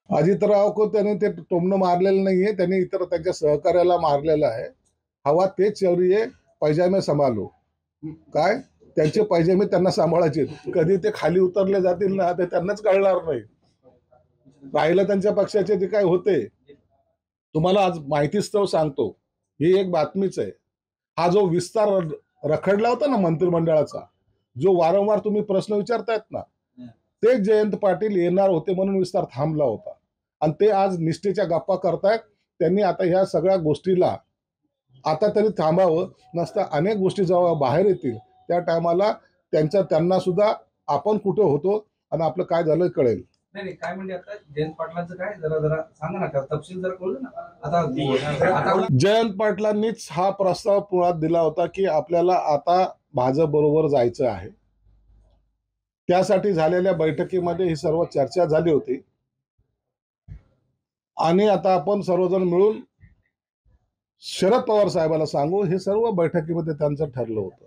अजितराव को त्याने ते टोमणं मारलेलं नाहीये, त्यांनी इतर त्यांच्या सहकार्याला मारलेलं आहे. हवा तेच चौरिये पैजामे सांभाळो. काय त्यांचे पैजामे त्यांना सांभाळायचे, कधी ते खाली उतरले जातील ना ते त्यांनाच कळणार नाही. राहिलं त्यांच्या पक्षाचे जे काय होते, तुम्हाला आज माहितीस्तव सांगतो, ही एक बातमीच आहे. हा जो विस्तार रखडला होता ना मंत्रिमंडळाचा, जो वारंवार तुम्ही प्रश्न विचारतायत ना, ते जयंत पाटील येणार होते म्हणून विस्तार थांबला होता. आणि ते आज निष्ठेच्या गप्पा करतायत. त्यांनी आता ह्या सगळ्या गोष्टीला आता तरी थांबावं, नसता अनेक गोष्टी जेव्हा बाहेर येतील त्या टायमाला त्यांना सुद्धा आपण कुठे होतो आणि आपलं काय झालं कळेल. नाही नाही, काय म्हणजे आता जयंत पाटलांचं काय जरा जरा सांगा ना, तपशील जरा कळू ना आता. जयंत पाटलांनीच हा प्रस्ताव पुण्यात दिला होता की आपल्याला आता भाजप बरोबर जायचं आहे. त्यासाठी झालेल्या बैठकीमध्ये ही सर्व चर्चा झाली होती आणि आता आपण सर्वजण मिळून शरद पवार साहेबांना सांगू, हे सर्व बैठकीमध्ये त्यांचं ठरलं होतं.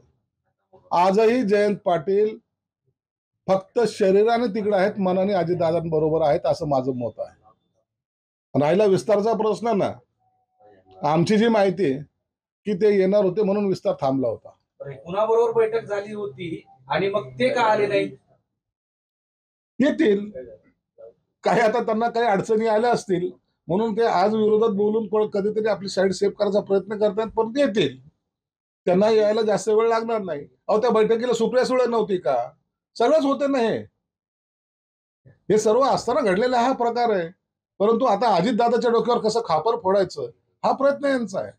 आजही जयंत पाटील फक्त शरीराने तिकडे आहेत, मनाने अजितदादांबरोबर आहेत असं माझं मत आहे. राहिला विस्तारचा प्रश्न ना, आमची जी माहिती आहे की ते येणार होते म्हणून विस्तार थांबला होता. कुणाबरोबर बैठक झाली होती आणि मग ते का आले नाही? येतील, काही आता त्यांना काही अडचणी आल्या असतील म्हणून ते आज विरोधात बोलून कधीतरी आपली साईड सेव्ह करायचा प्रयत्न करतात, पण ते येतील. त्यांना यायला जास्त वेळ लागणार नाही. अहो, त्या बैठकीला सुप्रिया सुळे नव्हती का? सगळंच होते ना हे सर्व असताना घडलेला हा प्रकार आहे. परंतु आता अजितदादाच्या डोक्यावर कसं खापर फोडायचं हा प्रयत्न यांचा आहे.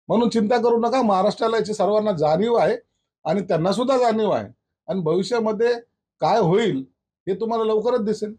म्हणून चिंता करू नका, महाराष्ट्राला याची सर्वांना जाणीव आहे आणि त्यांना सुद्धा जाणीव आहे. आणि भविष्यामध्ये काय होईल हे तुम्हाला लवकरच दिसेल.